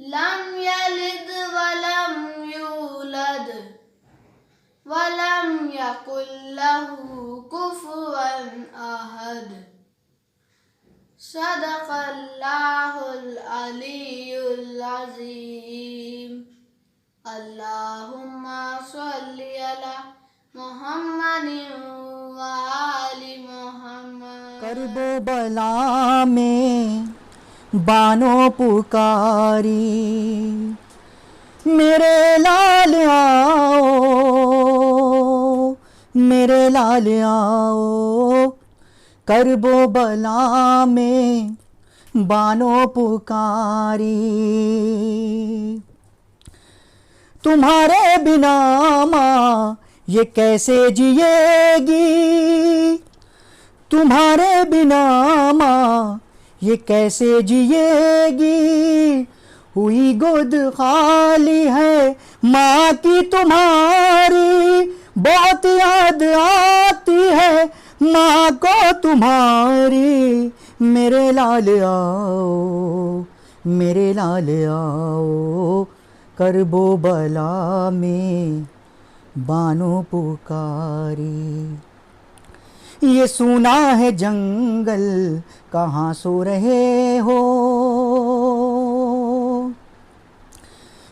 لم يلد ولم يولد ولم يكن له كفوا أحد صدق الله العلي العظيم اللهم صل على محمد وآل محمد کرب و بلا میں بانو پکاری میرے لال آؤ میرے لال آؤ کرب و بلا میں بانو پکاری تمہارے بنا ماں یہ کیسے جیے گی تمہارے بنا ماں یہ کیسے جیے گی ہوئی گود خالی ہے ماں کی تمہاری بہت یاد آتی ہے ماں کو تمہاری میرے لال آؤ میرے لال آؤ کرب و بلا میں بانو پکاری یہ سونا ہے جنگل کہاں سو رہے ہو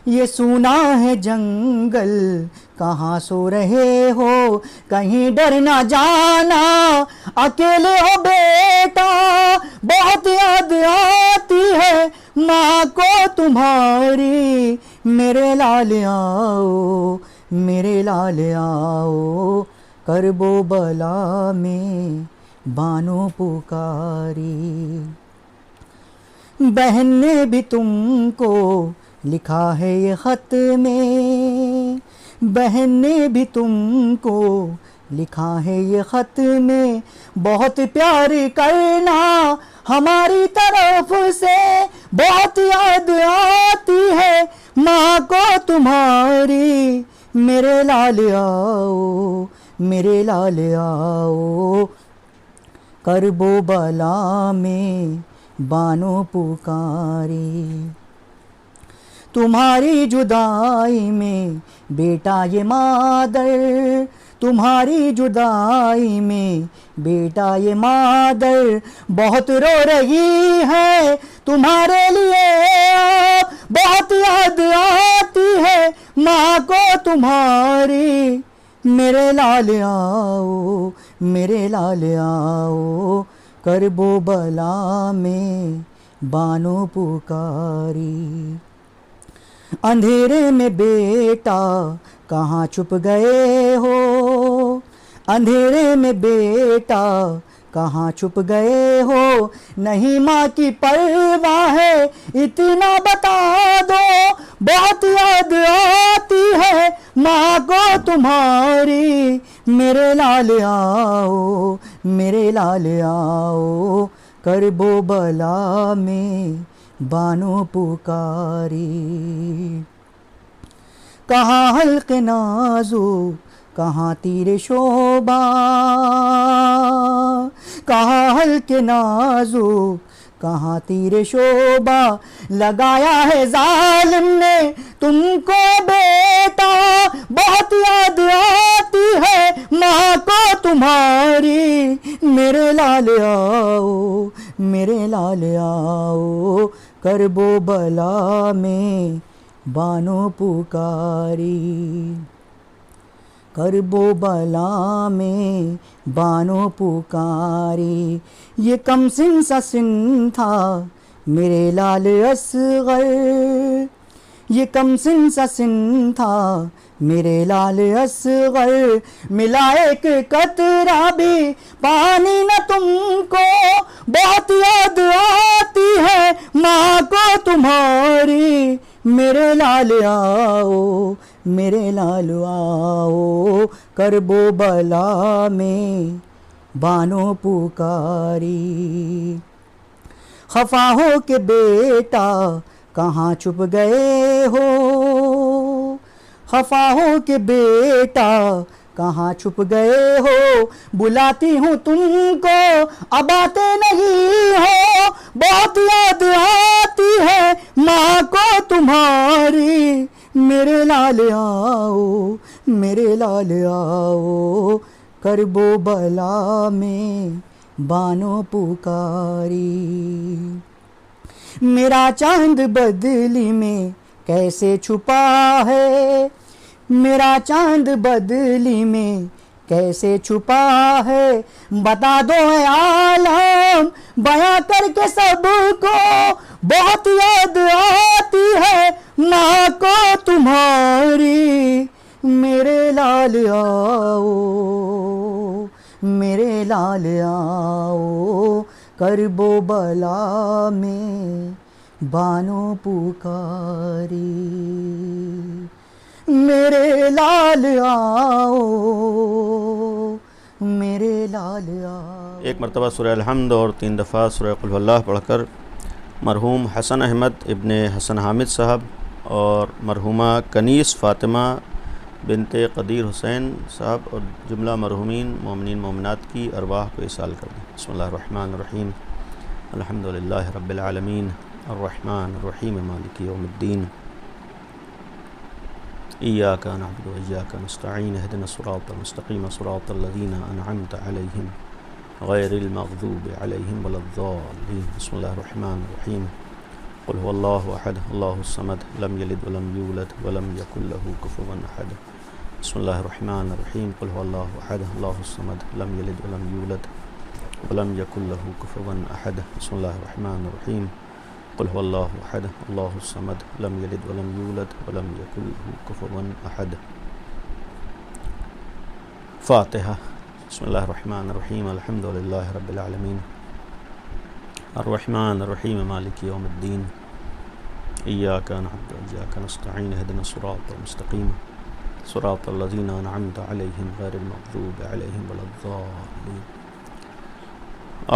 یہ سونا ہے جنگل کہاں سو رہے ہو کہیں ڈر نہ جانا اکیلے ہو بیٹا بہت یاد آتی ہے ماں کو تمہاری میرے لال آؤ میرے لال آؤ کرب و بلا میں بانو پکاری بہن نے بھی تم کو لکھا ہے یہ خط میں بہن نے بھی تم کو لکھا ہے یہ خط میں بہت پیار کرنا ہماری طرف سے بہت یاد آتی ہے ماں کو تمہاری میرے لال آؤ میرے لال آؤ کرب و بلا میں بانو پکاری تمہاری جدائی میں بیٹا یہ مادر تمہاری جدائی میں بیٹا یہ مادر بہت رو رہی ہے تمہارے لیے بہت یاد آتی ہے ماں کو تمہاری میرے لال آؤ میرے لال آؤ کرب و بلا میں بانو پکاری اندھیرے میں بیٹا کہاں چھپ گئے ہو اندھیرے میں بیٹا کہاں چھپ گئے ہو نہیں ماں کی پرواہ ہے اتنا بتا دو بہت یاد آتی ہے ماں کو تمہاری میرے لال آؤ میرے لال آؤ کرب و بلا میں بانو پکاری کہاں حلق نازو کہاں تیر شوبہ کہاں حلق نازو کہاں تیر شوبہ لگایا ہے ظالم نے تم کو بیٹا بہت یاد آتی ہے ماں کو تمہاری میرے لال آؤ میرے لال آؤ کرب و بلا میں بانو پکاری کرب و بلا میں بانو پکاری یہ کم سن سا سن تھا میرے لال اصغر یہ کم سن سا سن تھا میرے لال اصغر ملا ایک قطرہ بھی پانی نہ تم کو بہت یاد آتی ہے ماں کو تمہاری میرے لال آؤ میرے لال آؤ کرب و بلا میں بانو پکاری خفا ہو کہ بیٹا کہاں چھپ گئے ہو خفا ہو کہ بیٹا کہاں چھپ گئے ہو بلاتی ہوں تم کو اب آتے نہیں ہو بہت یاد آتی ہے ماں کو تمہاری میرے لال آؤ، میرے لال آؤ، کرب و بلا میں بانو پکاری۔ میرا چاند بدلی میں کیسے چھپا ہے، میرا چاند بدلی میں کیسے چھپا ہے، بتا دو اے عالم بیاں کر کے سب کو، بہت یاد آتی ہے ماں کو تمہاری، میرے لال آؤ، میرے لال آؤ، کرب و بلا میں بانو پکاری، میرے لال آؤ، میرے لال آؤ۔ ایک مرتبہ سورہ الحمد اور 3 دفعہ سورہ قل هو اللہ پڑھ کر مرحوم حسن احمد ابن حسن حامد صاحب اور مرحومہ کنیس فاطمہ بنت قدیر حسین صاحب اور جملہ مرحومین مومنین مومنات کی ارواح کو ایصال کر دیں۔ بسم اللہ الرحمن الرحیم، الحمدللہ رب العالمین، الرحمن الرحیم، مالک یوم الدین، ایاک نعبد و ایاک نستعین، اہدنا الصراط المستقیم صراط الذین انعمت علیہم غیر المغضوب علیہم ولا الضالین۔ بسم اللہ الرحمن الرحیم، قل هو اللہ احد اللہ الصمد لم یلد ولم یولد ولم یکن له کفوا احد۔ بسم اللہ الرحمن الرحیم، قل هو اللہ احد اللہ الصمد لم یلد ولم یولد ولم یکن له کفوا احد۔ بسم اللہ الرحمن الرحیم، قل هو اللہ احد اللہ الصمد لم یلد ولم یولد ولم یکن له کفوا احد۔ فاتحہ۔ بسم اللہ الرحمن الرحیم، الحمدللہ رب العالمین، الرحمن الرحیم، مالک یوم الدین، ایاک نعبد و ایاک نستعین، اہدنا الصراط المستقیم صراط الذین انعمت علیہم غیر المغضوب علیہم ولا الضالین۔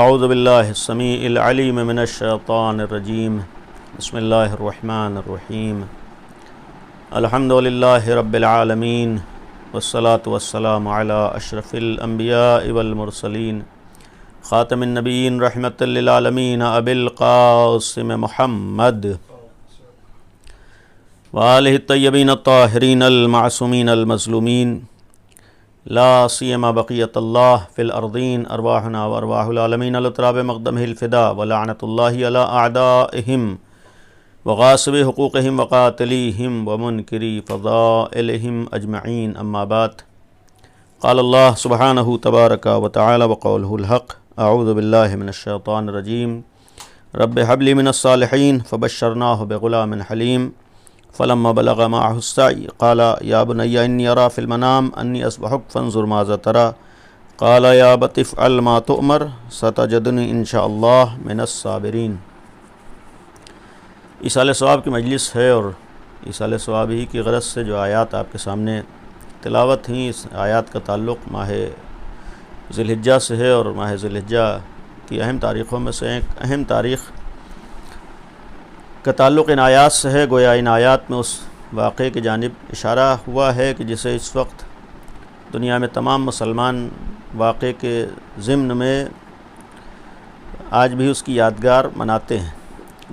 اعوذ باللہ السمیع العلیم من الشیطان الرجیم، بسم اللہ الرحمن الرحیم، الحمدللہ رب العالمین، والصلاة والسلام علی اشرف الانبیاء والمرسلین، خاتم النبیین رحمۃ للعالمین، ابی القاسم محمد وآلہ الطیبین الطاہرین المعصومین المظلومین، لا سیما بقیت اللہ فی الارضین، ارواحنا و ارواح العالمین علی تراب مقدمہ الفدا، ولعنت اللہ علی اعدائہم وغاصب حقوقہم وقاتلیہم ومنکری فضائلہم اجمعین، اما بعد، قال اللہ سبحانہ تبارک و تعالی وقولہ الحق، اعوذ باللہ من الشیطان الرجیم، رب حب لی من الصالحین فبشرناہ بغلام حلیم، فلما بلغ معه السعی قال یا بنی انی ارى فی المنام انی اصبحک فانظر ماذا ترى قال یا ابت افعل ما تؤمر ستجدنی ان شاء اللہ من الصابرین۔ ایصال ثواب کی مجلس ہے اور ایصال ثواب ہی کی غرض سے جو آیات آپ کے سامنے تلاوت ہیں، اس آیات کا تعلق ماہ ذی الحجہ سے ہے، اور ماہ ذی الحجہ کی اہم تاریخوں میں سے ایک اہم تاریخ کا تعلق ان آیات سے ہے۔ گویا ان آیات میں اس واقعے کی جانب اشارہ ہوا ہے کہ جسے اس وقت دنیا میں تمام مسلمان واقعے کے ضمن میں آج بھی اس کی یادگار مناتے ہیں۔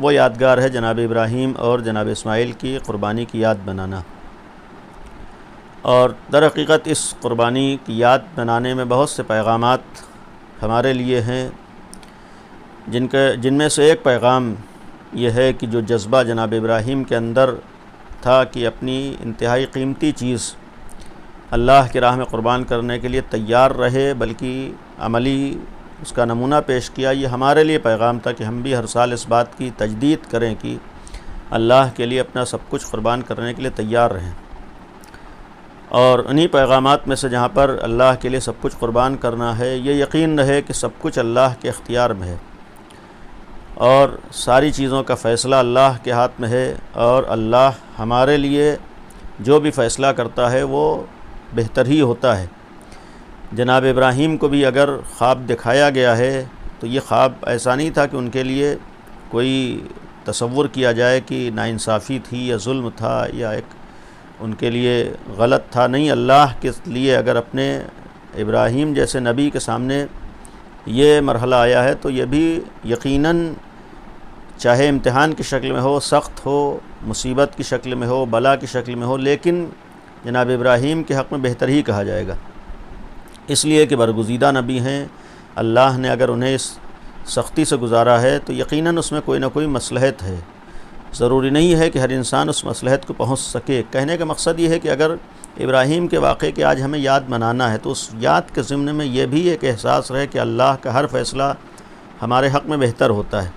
وہ یادگار ہے جناب ابراہیم اور جناب اسماعیل کی قربانی کی یاد بنانا، اور در حقیقت اس قربانی کی یاد بنانے میں بہت سے پیغامات ہمارے لیے ہیں، جن میں سے ایک پیغام یہ ہے کہ جو جذبہ جناب ابراہیم کے اندر تھا کہ اپنی انتہائی قیمتی چیز اللہ کی راہ میں قربان کرنے کے لیے تیار رہے، بلکہ عملی اس کا نمونہ پیش کیا، یہ ہمارے لیے پیغام تھا کہ ہم بھی ہر سال اس بات کی تجدید کریں کہ اللہ کے لیے اپنا سب کچھ قربان کرنے کے لیے تیار رہیں۔ اور انہی پیغامات میں سے جہاں پر اللہ کے لیے سب کچھ قربان کرنا ہے، یہ یقین رہے کہ سب کچھ اللہ کے اختیار میں ہے اور ساری چیزوں کا فیصلہ اللہ کے ہاتھ میں ہے، اور اللہ ہمارے لیے جو بھی فیصلہ کرتا ہے وہ بہتر ہی ہوتا ہے۔ جناب ابراہیم کو بھی اگر خواب دکھایا گیا ہے تو یہ خواب ایسا نہیں تھا کہ ان کے لیے کوئی تصور کیا جائے کہ ناانصافی تھی یا ظلم تھا یا ایک ان کے لیے غلط تھا، نہیں، اللہ کے لیے اگر اپنے ابراہیم جیسے نبی کے سامنے یہ مرحلہ آیا ہے تو یہ بھی یقیناً چاہے امتحان کی شکل میں ہو، سخت ہو، مصیبت کی شکل میں ہو، بلا کی شکل میں ہو، لیکن جناب ابراہیم کے حق میں بہتر ہی کہا جائے گا، اس لیے کہ برگزیدہ نبی ہیں۔ اللہ نے اگر انہیں اس سختی سے گزارا ہے تو یقیناً اس میں کوئی نہ کوئی مصلحت ہے۔ ضروری نہیں ہے کہ ہر انسان اس مصلحت کو پہنچ سکے۔ کہنے کا مقصد یہ ہے کہ اگر ابراہیم کے واقعے کے آج ہمیں یاد منانا ہے تو اس یاد کے ضمن میں یہ بھی ایک احساس رہے کہ اللہ کا ہر فیصلہ ہمارے حق میں بہتر ہوتا ہے،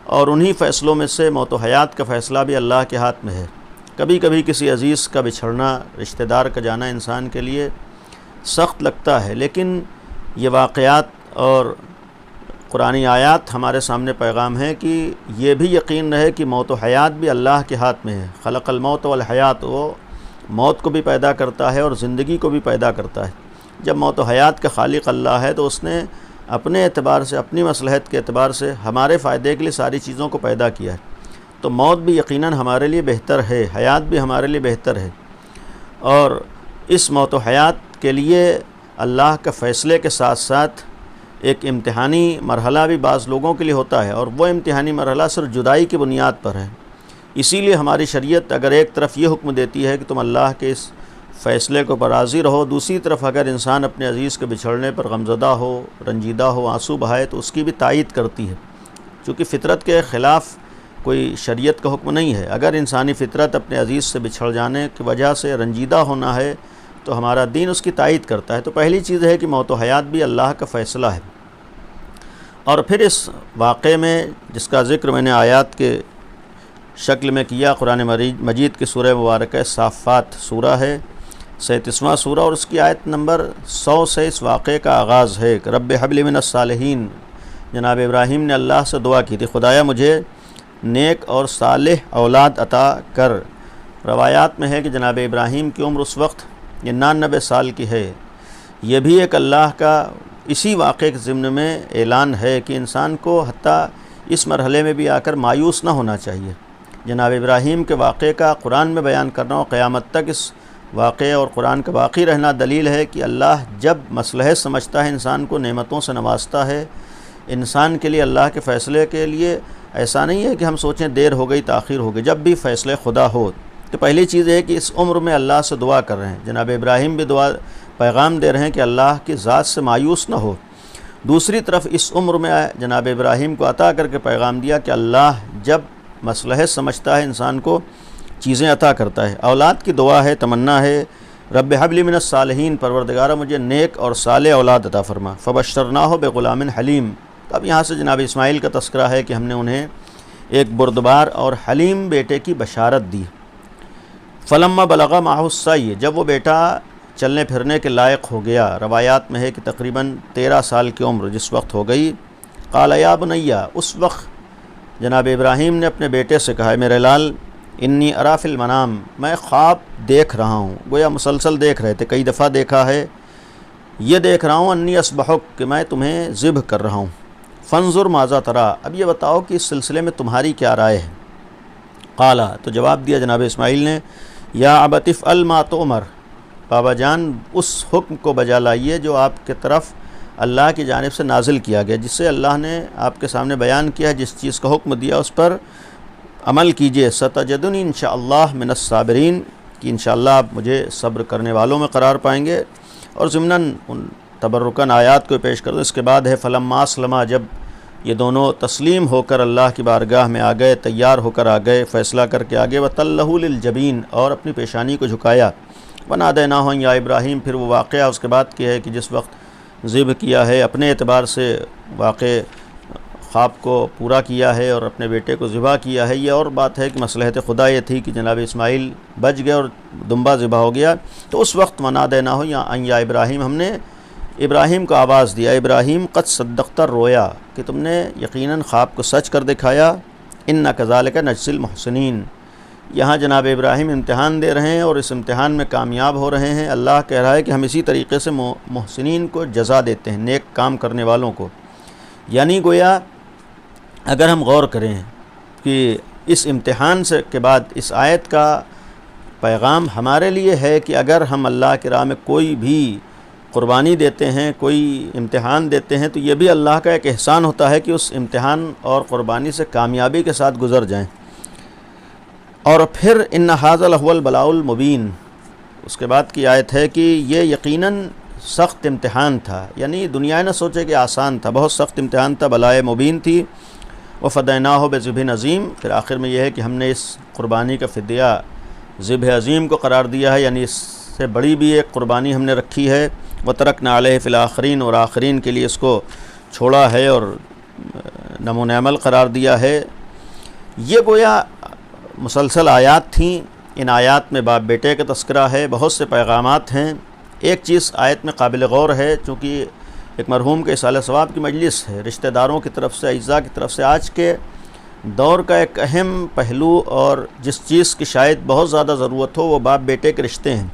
اور انہی فیصلوں میں سے موت و حیات کا فیصلہ بھی اللہ کے ہاتھ میں ہے۔ کبھی کبھی کسی عزیز کا بچھڑنا، رشتہ دار کا جانا انسان کے لیے سخت لگتا ہے، لیکن یہ واقعات اور قرآنی آیات ہمارے سامنے پیغام ہے کہ یہ بھی یقین رہے کہ موت و حیات بھی اللہ کے ہاتھ میں ہے۔ خلق الموت والحیات، وہ موت کو بھی پیدا کرتا ہے اور زندگی کو بھی پیدا کرتا ہے۔ جب موت و حیات کا خالق اللہ ہے تو اس نے اپنے اعتبار سے، اپنی مصلحت کے اعتبار سے ہمارے فائدے کے لیے ساری چیزوں کو پیدا کیا ہے، تو موت بھی یقیناً ہمارے لیے بہتر ہے، حیات بھی ہمارے لیے بہتر ہے، اور اس موت و حیات کے لیے اللہ کا فیصلے کے ساتھ ساتھ ایک امتحانی مرحلہ بھی بعض لوگوں کے لیے ہوتا ہے، اور وہ امتحانی مرحلہ صرف جدائی کی بنیاد پر ہے۔ اسی لیے ہماری شریعت اگر ایک طرف یہ حکم دیتی ہے کہ تم اللہ کے اس فیصلے کو پر راضی رہو، دوسری طرف اگر انسان اپنے عزیز کے بچھڑنے پر غمزدہ ہو، رنجیدہ ہو، آنسو بہائے، تو اس کی بھی تائید کرتی ہے، چونکہ فطرت کے خلاف کوئی شریعت کا حکم نہیں ہے۔ اگر انسانی فطرت اپنے عزیز سے بچھڑ جانے کی وجہ سے رنجیدہ ہونا ہے تو ہمارا دین اس کی تائید کرتا ہے۔ تو پہلی چیز ہے کہ موت و حیات بھی اللہ کا فیصلہ ہے، اور پھر اس واقعے میں جس کا ذکر میں نے آیات کے شکل میں کیا، قرآن مجید کی سورہ مبارکہ صافات سورہ ہے، 37واں سورہ، اور اس کی آیت نمبر 100 سے اس واقعے کا آغاز ہے کہ رب حب لی من الصالحین۔ جناب ابراہیم نے اللہ سے دعا کی تھی، خدایا مجھے نیک اور صالح اولاد عطا کر۔ روایات میں ہے کہ جناب ابراہیم کی عمر اس وقت 99 سال کی ہے۔ یہ بھی ایک اللہ کا اسی واقعے کے ضمن میں اعلان ہے کہ انسان کو حتیٰ اس مرحلے میں بھی آ کر مایوس نہ ہونا چاہیے۔ جناب ابراہیم کے واقعے کا قرآن میں بیان کرنا اور قیامت تک اس واقعے اور قرآن کا باقی رہنا دلیل ہے کہ اللہ جب مصلحت سمجھتا ہے انسان کو نعمتوں سے نوازتا ہے۔ انسان کے لیے اللہ کے فیصلے کے لیے ایسا نہیں ہے کہ ہم سوچیں دیر ہو گئی، تاخیر ہو گئی۔ جب بھی فیصلے خدا ہو تو پہلی چیز ہے کہ اس عمر میں اللہ سے دعا کر رہے ہیں۔ جناب ابراہیم بھی دعا پیغام دے رہے ہیں کہ اللہ کی ذات سے مایوس نہ ہو۔ دوسری طرف اس عمر میں جناب ابراہیم کو عطا کر کے پیغام دیا کہ اللہ جب مصلحت سمجھتا ہے انسان کو چیزیں عطا کرتا ہے۔ اولاد کی دعا ہے، تمنا ہے، رب حب لی من الصالحین، پروردگارہ مجھے نیک اور صالح اولاد عطا فرما۔ فبشرناہ بغلام حلیم۔ اب یہاں سے جناب اسماعیل کا تذکرہ ہے کہ ہم نے انہیں ایک بردبار اور حلیم بیٹے کی بشارت دی۔ فلما بلغ معہ السعی، جب وہ بیٹا چلنے پھرنے کے لائق ہو گیا، روایات میں ہے کہ تقریباً 13 سال کی عمر جس وقت ہو گئی، قال یا بنیہ، اس وقت جناب ابراہیم نے اپنے بیٹے سے کہا، میرے لال، انی ارا فی المنام، میں خواب دیکھ رہا ہوں، گویا مسلسل دیکھ رہے تھے، کئی دفعہ دیکھا ہے، یہ دیکھ رہا ہوں انی اصبحک، کہ میں تمہیں ذبح کر رہا ہوں، فانظر ماذا تری، اب یہ بتاؤ کہ اس سلسلے میں تمہاری کیا رائے ہے۔ قالا، تو جواب دیا جناب اسماعیل نے، یا ابت افعل ما تؤمر، بابا جان اس حکم کو بجا لائیے جو آپ کے طرف اللہ کی جانب سے نازل کیا گیا، جس سے اللہ نے آپ کے سامنے بیان کیا ہے، جس چیز کا حکم دیا اس پر عمل کیجئے۔ ستجدنی انشاءاللہ من الصابرین، کہ انشاءاللہ آپ مجھے صبر کرنے والوں میں قرار پائیں گے۔ اور ضمناً ان تبرکاً آیات کو پیش کر دو۔ اس کے بعد ہے فلما اسلما، جب یہ دونوں تسلیم ہو کر اللہ کی بارگاہ میں آ گئے، تیار ہو کر آ گئے، فیصلہ کر کے آگے، وَتَلَّهُ لِلْجَبِينِ، اور اپنی پیشانی کو جھکایا، وَنَادَيْنَاهُ یا ابراہیم، پھر وہ واقعہ اس کے بعد کیا ہے کہ جس وقت ذبح کیا ہے، اپنے اعتبار سے واقع خواب کو پورا کیا ہے اور اپنے بیٹے کو ذبح کیا ہے۔ یہ اور بات ہے کہ مصلحت خدا یہ تھی کہ جناب اسماعیل بچ گئے اور دمبا ذبح ہو گیا، تو اس وقت وَنَادَيْنَاهُ یا ابراہیم، ہم نے ابراہیم کو آواز دیا، ابراہیم قد صدقت الرؤیا، کہ تم نے یقیناً خواب کو سچ کر دکھایا، اِنَّ كَذَلِكَ نَجْزِي الْمُحْسِنِينَ۔ یہاں جناب ابراہیم امتحان دے رہے ہیں اور اس امتحان میں کامیاب ہو رہے ہیں۔ اللہ کہہ رہا ہے کہ ہم اسی طریقے سے محسنین کو جزا دیتے ہیں، نیک کام کرنے والوں کو۔ یعنی گویا اگر ہم غور کریں کہ اس امتحان سے کے بعد اس آیت کا پیغام ہمارے لیے ہے کہ اگر ہم اللہ کی راہ میں کوئی بھی قربانی دیتے ہیں، کوئی امتحان دیتے ہیں، تو یہ بھی اللہ کا ایک احسان ہوتا ہے کہ اس امتحان اور قربانی سے کامیابی کے ساتھ گزر جائیں۔ اور پھر ان ھذا لہو البلاء المبین، اس کے بعد کی آیت ہے کہ یہ یقیناً سخت امتحان تھا، یعنی دنیا نہ سوچے کہ آسان تھا، بہت سخت امتحان تھا، بلائے مبین تھی۔ وفدیناہ بذبح عظیم، پھر آخر میں یہ ہے کہ ہم نے اس قربانی کا فدیہ ذبح عظیم کو قرار دیا ہے، یعنی اس سے بڑی بھی ایک قربانی ہم نے رکھی ہے۔ وترکنا علیہ فی الآخرین، اور آخرین کے لیے اس کو چھوڑا ہے اور نمونۂ عمل قرار دیا ہے۔ یہ گویا مسلسل آیات تھیں، ان آیات میں باپ بیٹے کا تذکرہ ہے، بہت سے پیغامات ہیں۔ ایک چیز آیت میں قابل غور ہے، چونکہ ایک مرحوم کے اصالہ ثواب کی مجلس ہے، رشتہ داروں کی طرف سے، اعزاء کی طرف سے آج کے دور کا ایک اہم پہلو اور جس چیز کی شاید بہت زیادہ ضرورت ہو وہ باپ بیٹے کے رشتے ہیں۔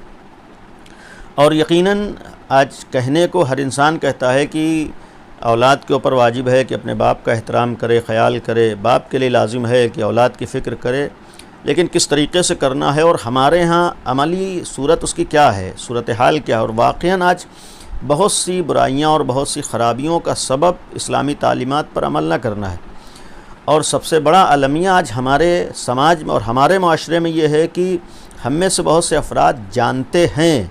اور یقیناً آج کہنے کو ہر انسان کہتا ہے کہ اولاد کے اوپر واجب ہے کہ اپنے باپ کا احترام کرے، خیال کرے، باپ کے لیے لازم ہے کہ اولاد کی فکر کرے، لیکن کس طریقے سے کرنا ہے اور ہمارے ہاں عملی صورت اس کی کیا ہے، صورتحال کیا ہے۔ اور واقعاً آج بہت سی برائیاں اور بہت سی خرابیوں کا سبب اسلامی تعلیمات پر عمل نہ کرنا ہے، اور سب سے بڑا المیہ آج ہمارے سماج میں اور ہمارے معاشرے میں یہ ہے کہ ہم میں سے بہت سے افراد جانتے ہیں،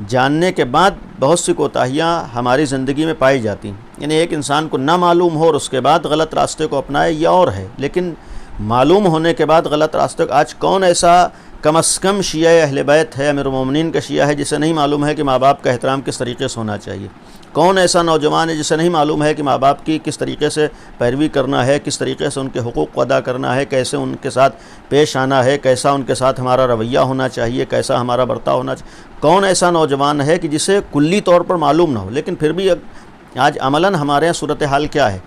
جاننے کے بعد بہت سی کوتاہیاں ہماری زندگی میں پائی جاتی ہیں۔ یعنی ایک انسان کو نہ معلوم ہو اور اس کے بعد غلط راستے کو اپنائے یہ اور ہے، لیکن معلوم ہونے کے بعد غلط راستے کو، آج کون ایسا کم از کم شیعہ اہل بیت ہے، امیر المومنین کا شیعہ ہے، جسے نہیں معلوم ہے کہ ماں باپ کا احترام کس طریقے سے ہونا چاہیے؟ کون ایسا نوجوان ہے جسے نہیں معلوم ہے کہ ماں باپ کی کس طریقے سے پیروی کرنا ہے، کس طریقے سے ان کے حقوق کو ادا کرنا ہے، کیسے ان کے ساتھ پیش آنا ہے، کیسا ان کے ساتھ ہمارا رویہ ہونا چاہیے، کیسا ہمارا برتاؤ ہونا چاہیے؟ کون ایسا نوجوان ہے کہ جسے کلی طور پر معلوم نہ ہو؟ لیکن پھر بھی آج عملاً ہمارے یہاں صورتحال کیا ہے؟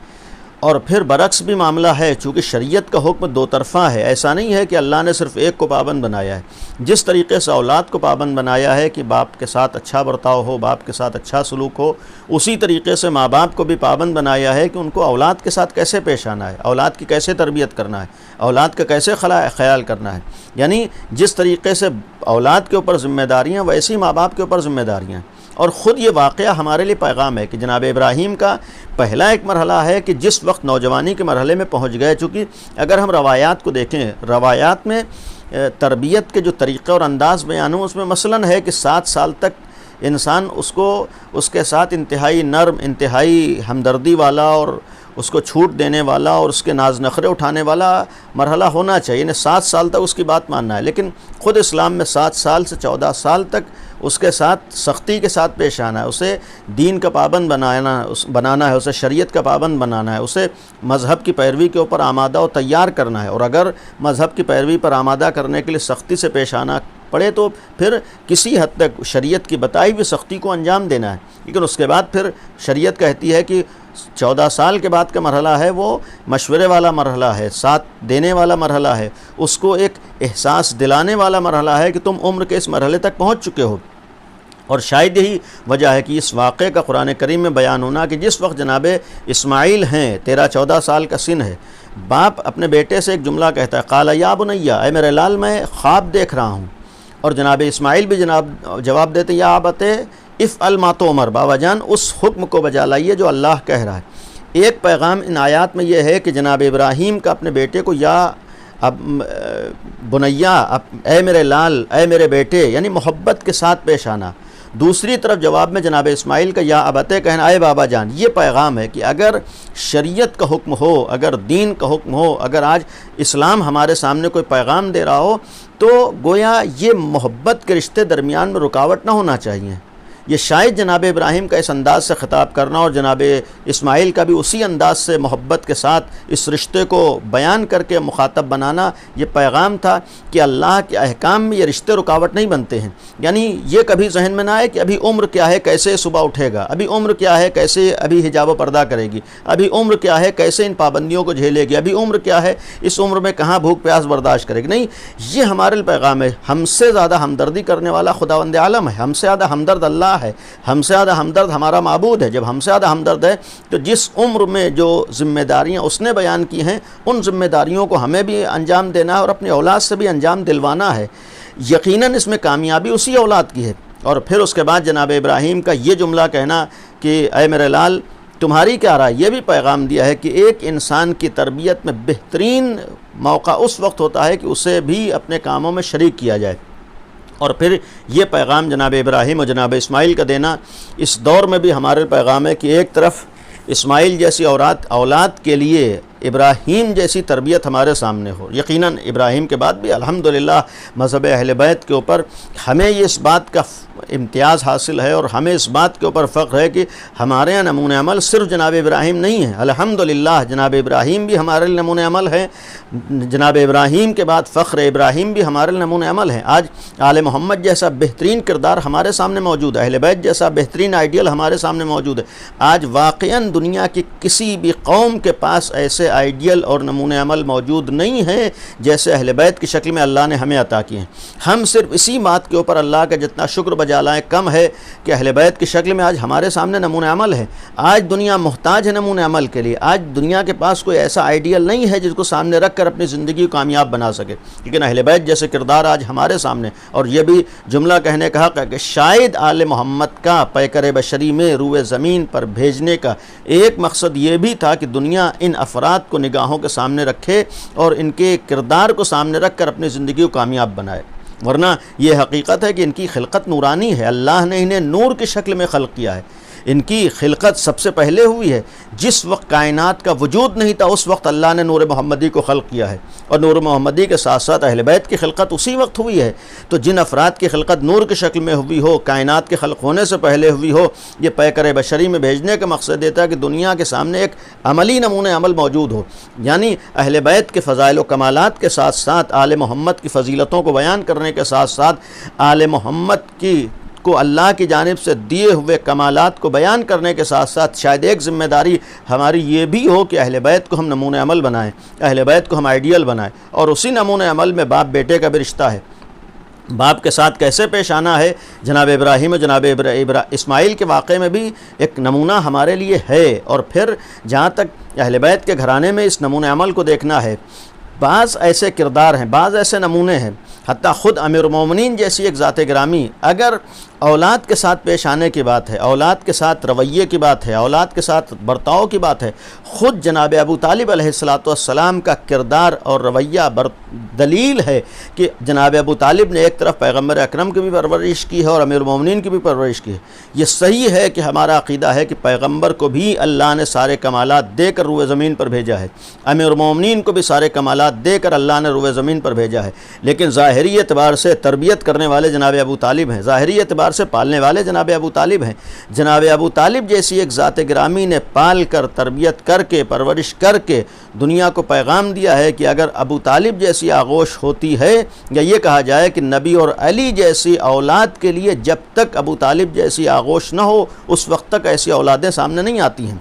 اور پھر برعکس بھی معاملہ ہے، چونکہ شریعت کا حکم دو طرفہ ہے، ایسا نہیں ہے کہ اللہ نے صرف ایک کو پابند بنایا ہے۔ جس طریقے سے اولاد کو پابند بنایا ہے کہ باپ کے ساتھ اچھا برتاؤ ہو، باپ کے ساتھ اچھا سلوک ہو، اسی طریقے سے ماں باپ کو بھی پابند بنایا ہے کہ ان کو اولاد کے ساتھ کیسے پیش آنا ہے، اولاد کی کیسے تربیت کرنا ہے، اولاد کا کیسے خیال کرنا ہے۔ یعنی جس طریقے سے اولاد کے اوپر ذمہ داریاں، ویسی ماں باپ کے اوپر ذمہ داریاں ہیں۔ اور خود یہ واقعہ ہمارے لیے پیغام ہے کہ جناب ابراہیم کا پہلا ایک مرحلہ ہے کہ جس وقت نوجوانی کے مرحلے میں پہنچ گئے، چونکہ اگر ہم روایات کو دیکھیں، روایات میں تربیت کے جو طریقے اور انداز بیان ہوں، اس میں مثلاً ہے کہ 7 سال تک انسان اس کے ساتھ انتہائی نرم، انتہائی ہمدردی والا اور اس کو چھوٹ دینے والا اور اس کے ناز نخرے اٹھانے والا مرحلہ ہونا چاہیے، یعنی 7 سال تک اس کی بات ماننا ہے۔ لیکن خود اسلام میں 7 سال سے 14 سال تک اس کے ساتھ سختی کے ساتھ پیش آنا ہے، اسے دین کا پابند بنانا ہے، اسے شریعت کا پابند بنانا ہے، اسے مذہب کی پیروی کے اوپر آمادہ و تیار کرنا ہے۔ اور اگر مذہب کی پیروی پر آمادہ کرنے کے لیے سختی سے پیش آنا پڑے تو پھر کسی حد تک شریعت کی بتائی ہوئی سختی کو انجام دینا ہے۔ لیکن اس کے بعد پھر شریعت کہتی ہے کہ 14 سال کے بعد کا مرحلہ ہے وہ مشورے والا مرحلہ ہے، ساتھ دینے والا مرحلہ ہے، اس کو ایک احساس دلانے والا مرحلہ ہے کہ تم عمر کے اس مرحلے تک پہنچ چکے ہو۔ اور شاید یہی وجہ ہے کہ اس واقعے کا قرآن کریم میں بیان ہونا کہ جس وقت جناب اسماعیل ہیں، 13-14 سال کا سن ہے، باپ اپنے بیٹے سے ایک جملہ کہتا ہے، قال یا بنیا، اے میرے لال میں خواب دیکھ رہا ہوں، اور جناب اسماعیل بھی جواب دیتے یا ابت افعل ما تؤمر، بابا جان اس حکم کو بجا لائیے جو اللہ کہہ رہا ہے۔ ایک پیغام ان آیات میں یہ ہے کہ جناب ابراہیم کا اپنے بیٹے کو یا بنیا، اے میرے لال، اے میرے بیٹے، یعنی محبت کے ساتھ پیش آنا۔ دوسری طرف جواب میں جناب اسماعیل کا یا ابتے کہنا، اے بابا جان۔ یہ پیغام ہے کہ اگر شریعت کا حکم ہو، اگر دین کا حکم ہو، اگر آج اسلام ہمارے سامنے کوئی پیغام دے رہا ہو تو گویا یہ محبت کے رشتے درمیان میں رکاوٹ نہ ہونا چاہیے۔ یہ شاید جناب ابراہیم کا اس انداز سے خطاب کرنا اور جناب اسماعیل کا بھی اسی انداز سے محبت کے ساتھ اس رشتے کو بیان کر کے مخاطب بنانا، یہ پیغام تھا کہ اللہ کے احکام میں یہ رشتے رکاوٹ نہیں بنتے ہیں۔ یعنی یہ کبھی ذہن میں نہ آئے کہ ابھی عمر کیا ہے، کیسے صبح اٹھے گا، ابھی عمر کیا ہے، کیسے ابھی حجاب و پردہ کرے گی، ابھی عمر کیا ہے، کیسے ان پابندیوں کو جھیلے گی، ابھی عمر کیا ہے، اس عمر میں کہاں بھوک پیاس برداشت کرے گی۔ نہیں، یہ ہمارے پیغام ہے۔ ہم سے زیادہ ہمدردی کرنے والا خداوند عالم ہے، ہم سے زیادہ ہمدرد اللہ ہے، ہم سے زیادہ ہمدرد ہمارا معبود ہے۔ جب ہم سے زیادہ ہمدرد ہے تو جس عمر میں جو ذمہ داریاں اس نے بیان کی ہیں، ان ذمہ داریوں کو ہمیں بھی انجام دینا ہے اور اپنی اولاد سے بھی انجام دلوانا ہے۔ یقیناً اس میں کامیابی اسی اولاد کی ہے، اور پھر اس کے بعد جناب ابراہیم کا یہ جملہ کہنا کہ اے میرے لال تمہاری کیا رائے، یہ بھی پیغام دیا ہے کہ ایک انسان کی تربیت میں بہترین موقع اس وقت ہوتا ہے کہ اسے بھی اپنے کاموں میں شریک کیا جائے۔ اور پھر یہ پیغام جناب ابراہیم اور جناب اسماعیل کا دینا اس دور میں بھی ہمارے پیغام ہے کہ ایک طرف اسماعیل جیسی اولاد کے لیے ابراہیم جیسی تربیت ہمارے سامنے ہو۔ یقیناً ابراہیم کے بعد بھی الحمدللہ مذہب اہل بیت کے اوپر ہمیں یہ اس بات کا امتیاز حاصل ہے اور ہمیں اس بات کے اوپر فخر ہے کہ ہمارے یہاں نمونہ عمل صرف جناب ابراہیم نہیں ہے، الحمدللہ جناب ابراہیم بھی ہمارے نمونہ عمل ہے، جناب ابراہیم کے بعد فخر ابراہیم بھی ہمارے نمونہ عمل ہے۔ آج آل محمد جیسا بہترین کردار ہمارے سامنے موجود ہے، اہل بیت جیسا بہترین آئیڈیل ہمارے سامنے موجود ہے۔ آج واقعاً دنیا کی کسی بھی قوم کے پاس ایسے آئیڈیل اور نمونہ عمل موجود نہیں ہے جیسے اہل بیت کی شکل میں اللہ نے ہمیں عطا کیے ہیں۔ ہم صرف اسی بات کے اوپر اللہ کا جتنا شکر بجا لائیں کم ہے کہ اہل بیت کی شکل میں آج ہمارے سامنے نمونہ عمل ہے۔ آج دنیا محتاج ہے نمونہ عمل کے لیے، آج دنیا کے پاس کوئی ایسا آئیڈیل نہیں ہے جس کو سامنے رکھ کر اپنی زندگی کو کامیاب بنا سکے، لیکن اہل بیت جیسے کردار آج ہمارے سامنے۔ اور یہ بھی جملہ کہنے کا حق ہے کہ شاید آل محمد کا پیکر بشری میں روئے زمین پر بھیجنے کا ایک مقصد یہ بھی تھا کہ دنیا ان افراد کو نگاہوں کے سامنے رکھے اور ان کے کردار کو سامنے رکھ کر اپنی زندگی کو کامیاب بنائے، ورنہ یہ حقیقت ہے کہ ان کی خلقت نورانی ہے، اللہ نے انہیں نور کی شکل میں خلق کیا ہے۔ ان کی خلقت سب سے پہلے ہوئی ہے، جس وقت کائنات کا وجود نہیں تھا اس وقت اللہ نے نور محمدی کو خلق کیا ہے، اور نور محمدی کے ساتھ ساتھ اہل بیت کی خلقت اسی وقت ہوئی ہے۔ تو جن افراد کی خلقت نور کی شکل میں ہوئی ہو، کائنات کے خلق ہونے سے پہلے ہوئی ہو، یہ پیکر بشری میں بھیجنے کا مقصد دیتا ہے کہ دنیا کے سامنے ایک عملی نمونہ عمل موجود ہو، یعنی اہل بیت کے فضائل و کمالات کے ساتھ ساتھ آل محمد کی فضیلتوں کو بیان کرنے کے ساتھ ساتھ آل محمد کو اللہ کی جانب سے دیے ہوئے کمالات کو بیان کرنے کے ساتھ ساتھ شاید ایک ذمہ داری ہماری یہ بھی ہو کہ اہل بیت کو ہم نمونہ عمل بنائیں، اہل بیت کو ہم آئیڈیل بنائیں، اور اسی نمونہ عمل میں باپ بیٹے کا بھی رشتہ ہے۔ باپ کے ساتھ کیسے پیش آنا ہے، جناب ابراہیم اور جناب اسماعیل کے واقعے میں بھی ایک نمونہ ہمارے لیے ہے۔ اور پھر جہاں تک اہل بیت کے گھرانے میں اس نمونہ عمل کو دیکھنا ہے، بعض ایسے کردار ہیں، بعض ایسے نمونے ہیں، حتیٰ خود امیر المومنین جیسی ایک ذات گرامی اگر اولاد کے ساتھ پیش آنے کی بات ہے، اولاد کے ساتھ رویے کی بات ہے، اولاد کے ساتھ برتاؤ کی بات ہے، خود جناب ابو طالب علیہ السلام کا کردار اور رویہ دلیل ہے کہ جناب ابو طالب نے ایک طرف پیغمبر اکرم کی بھی پرورش کی ہے اور امیر المومنین کی بھی پرورش کی ہے۔ یہ صحیح ہے کہ ہمارا عقیدہ ہے کہ پیغمبر کو بھی اللہ نے سارے کمالات دے کر روئے زمین پر بھیجا ہے، امیر المومنین کو بھی سارے کمالات دے کر اللہ نے روئے زمین پر بھیجا ہے، لیکن ظاہری اعتبار سے تربیت کرنے والے جناب ابو طالب ہیں، ظاہری اعتبار سے پالنے والے جناب ابو طالب ہیں۔ جناب ابو طالب جیسی ایک ذات گرامی نے پال کر، تربیت کر کے، پرورش کر کے دنیا کو پیغام دیا ہے کہ اگر ابو طالب جیسی آغوش ہوتی ہے، یا یہ کہا جائے کہ نبی اور علی جیسی اولاد کے لیے جب تک ابو طالب جیسی آغوش نہ ہو اس وقت تک ایسی اولادیں سامنے نہیں آتی ہیں،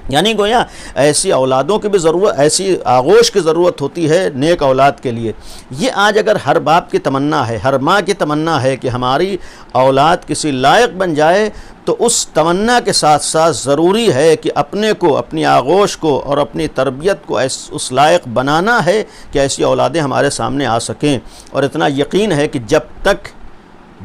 یعنی گویا ایسی اولادوں کی بھی ضرورت، ایسی آغوش کی ضرورت ہوتی ہے نیک اولاد کے لیے۔ یہ آج اگر ہر باپ کی تمنا ہے، ہر ماں کی تمنا ہے کہ ہماری اولاد کسی لائق بن جائے، تو اس تمنا کے ساتھ ساتھ ضروری ہے کہ اپنے کو، اپنی آغوش کو اور اپنی تربیت کو اس لائق بنانا ہے کہ ایسی اولادیں ہمارے سامنے آ سکیں۔ اور اتنا یقین ہے کہ جب تک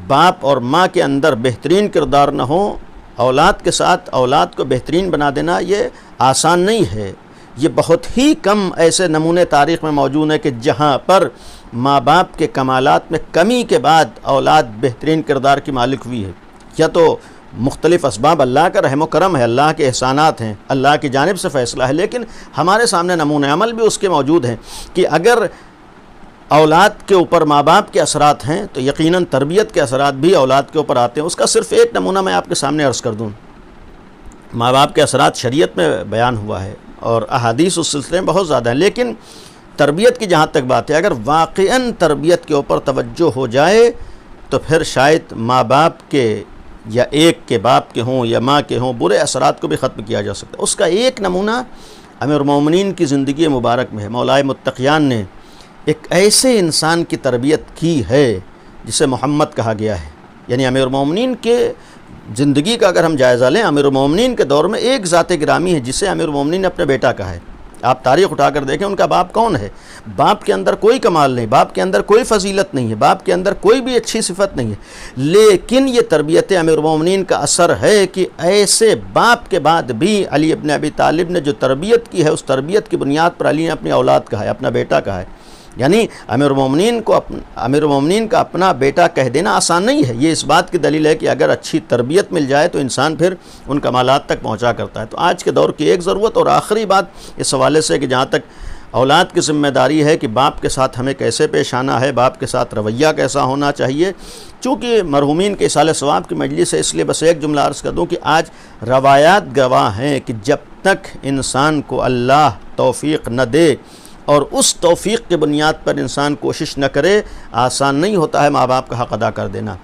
باپ اور ماں کے اندر بہترین کردار نہ ہو، اولاد کے ساتھ اولاد کو بہترین بنا دینا یہ آسان نہیں ہے۔ یہ بہت ہی کم ایسے نمونے تاریخ میں موجود ہیں کہ جہاں پر ماں باپ کے کمالات میں کمی کے بعد اولاد بہترین کردار کی مالک ہوئی ہے، یا تو مختلف اسباب اللہ کا رحم و کرم ہے، اللہ کے احسانات ہیں، اللہ کی جانب سے فیصلہ ہے، لیکن ہمارے سامنے نمونہ عمل بھی اس کے موجود ہیں کہ اگر اولاد کے اوپر ماں باپ کے اثرات ہیں تو یقیناً تربیت کے اثرات بھی اولاد کے اوپر آتے ہیں۔ اس کا صرف ایک نمونہ میں آپ کے سامنے عرض کر دوں، ماں باپ کے اثرات شریعت میں بیان ہوا ہے اور احادیث اس سلسلے میں بہت زیادہ ہیں، لیکن تربیت کی جہاں تک بات ہے، اگر واقعاً تربیت کے اوپر توجہ ہو جائے تو پھر شاید ماں باپ کے، یا ایک کے باپ کے ہوں یا ماں کے ہوں، برے اثرات کو بھی ختم کیا جا سکتا ہے۔ اس کا ایک نمونہ امیر المومنین کی زندگی مبارک میں ہے۔ مولائے متقیان نے ایک ایسے انسان کی تربیت کی ہے جسے محمد کہا گیا ہے، یعنی امیر المومنین کے زندگی کا اگر ہم جائزہ لیں، امیر المومنین کے دور میں ایک ذات گرامی ہے جسے امیر المومنین نے اپنے بیٹا کہا ہے، آپ تاریخ اٹھا کر دیکھیں ان کا باپ کون ہے. باپ کے اندر کوئی کمال نہیں، باپ کے اندر کوئی فضیلت نہیں ہے، باپ کے اندر کوئی بھی اچھی صفت نہیں ہے، لیکن یہ تربیت امیر المومنین کا اثر ہے کہ ایسے باپ کے بعد بھی علی ابن ابی طالب نے جو تربیت کی ہے، اس تربیت کی بنیاد پر علی نے اپنی اولاد کہا ہے، اپنا بیٹا کہا ہے. یعنی امیر المومنین کا اپنا بیٹا کہہ دینا آسان نہیں ہے. یہ اس بات کی دلیل ہے کہ اگر اچھی تربیت مل جائے تو انسان پھر ان کمالات تک پہنچا کرتا ہے. تو آج کے دور کی ایک ضرورت اور آخری بات اس حوالے سے کہ جہاں تک اولاد کی ذمہ داری ہے کہ باپ کے ساتھ ہمیں کیسے پیش آنا ہے، باپ کے ساتھ رویہ کیسا ہونا چاہیے. چونکہ مرحومین کے اصالہ ثواب کی مجلس ہے، اس لیے بس ایک جملہ عرض کر دوں کہ آج روایات گواہ ہیں کہ جب تک انسان کو اللہ توفیق نہ دے اور اس توفیق کے بنیاد پر انسان کوشش نہ کرے، آسان نہیں ہوتا ہے ماں باپ کا حق ادا کر دینا.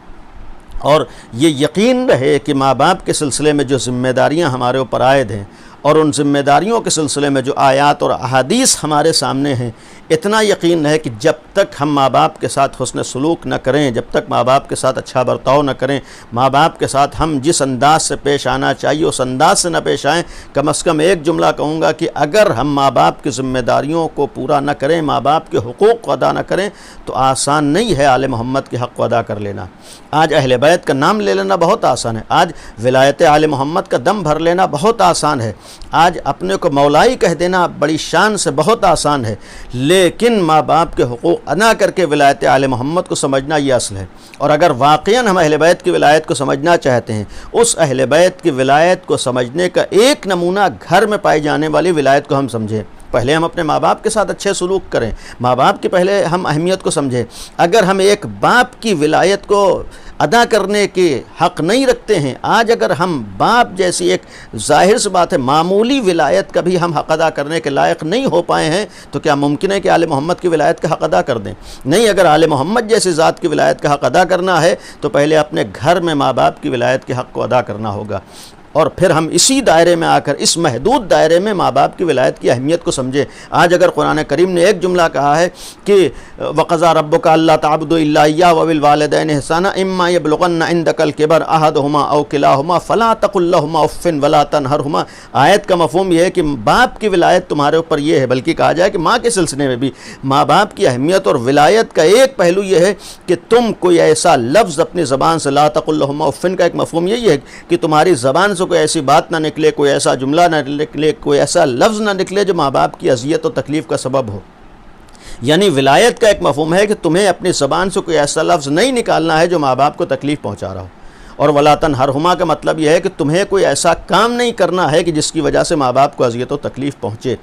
اور یہ یقین رہے کہ ماں باپ کے سلسلے میں جو ذمہ داریاں ہمارے اوپر عائد ہیں اور ان ذمہ داریوں کے سلسلے میں جو آیات اور احادیث ہمارے سامنے ہیں، اتنا یقین ہے کہ جب تک ہم ماں باپ کے ساتھ حسن سلوک نہ کریں، جب تک ماں باپ کے ساتھ اچھا برتاؤ نہ کریں، ماں باپ کے ساتھ ہم جس انداز سے پیش آنا چاہیے اس انداز سے نہ پیش آئیں، کم از کم ایک جملہ کہوں گا کہ اگر ہم ماں باپ کی ذمہ داریوں کو پورا نہ کریں، ماں باپ کے حقوق کو ادا نہ کریں، تو آسان نہیں ہے آل محمد کے حق کو ادا کر لینا. آج اہل بیت کا نام لے لینا بہت آسان ہے، آج ولایت آل محمد کا دم بھر لینا بہت آسان ہے، آج اپنے کو مولائی کہہ دینا بڑی شان سے بہت آسان ہے، لیکن ماں باپ کے حقوق ادا کر کے ولایت آل محمد کو سمجھنا یہ اصل ہے. اور اگر واقعاً ہم اہل بیت کی ولایت کو سمجھنا چاہتے ہیں، اس اہل بیت کی ولایت کو سمجھنے کا ایک نمونہ گھر میں پائی جانے والی ولایت کو ہم سمجھیں. پہلے ہم اپنے ماں باپ کے ساتھ اچھے سلوک کریں، ماں باپ کی پہلے ہم اہمیت کو سمجھیں. اگر ہم ایک باپ کی ولایت کو ادا کرنے کے حق نہیں رکھتے ہیں، آج اگر ہم باپ جیسی ایک ظاہر سی بات ہے معمولی ولایت کا بھی ہم حق ادا کرنے کے لائق نہیں ہو پائے ہیں، تو کیا ممکن ہے کہ آل محمد کی ولایت کا حق ادا کر دیں؟ نہیں. اگر آل محمد جیسی ذات کی ولایت کا حق ادا کرنا ہے تو پہلے اپنے گھر میں ماں باپ کی ولایت کے حق کو ادا کرنا ہوگا، اور پھر ہم اسی دائرے میں آ کر اس محدود دائرے میں ماں باپ کی ولایت کی اہمیت کو سمجھیں. آج اگر قرآن کریم نے ایک جملہ کہا ہے کہ وَقَضَىٰ رَبُّكَ أَلَّا تَعْبُدُوا إِلَّا إِيَّاهُ وَبِالْوَالِدَيْنِ إِحْسَانًا إِمَّا يَبْلُغَنَّ عِندَكَ الْكِبَرَ أَحَدُهُمَا أَوْ كِلَاهُمَا فَلَا تَقُل لَّهُمَا أُفٍّ وَلَا تَنْهَرْهُمَا. آیت کا مفہوم یہ ہے کہ باپ کی ولایت تمہارے اوپر یہ ہے، بلکہ کہا جائے کہ ماں کے سلسلے میں بھی ماں باپ کی اہمیت اور ولایت کا ایک پہلو یہ ہے کہ تم کوئی ایسا لفظ اپنی زبان سے لا تقل لهما أُفٍّ کا ایک مفہوم یہی ہے کہ تمہاری زبان سے کوئی ایسی بات نہ نکلے، کوئی ایسا جملہ نہ نکلے، کوئی ایسا لفظ نہ نکلے جو ماں باپ کی اذیت و تکلیف کا سبب ہو. یعنی ولایت کا ایک مفہوم ہے کہ تمہیں اپنی زبان سے کوئی ایسا لفظ نہیں نکالنا ہے جو ماں باپ کو تکلیف پہنچا رہا ہو. اور وَلَا تَنْهَرْهُمَا کا مطلب یہ ہے کہ تمہیں کوئی ایسا کام نہیں کرنا ہے کہ جس کی وجہ سے ماں باپ کو اذیت و تکلیف پہنچے.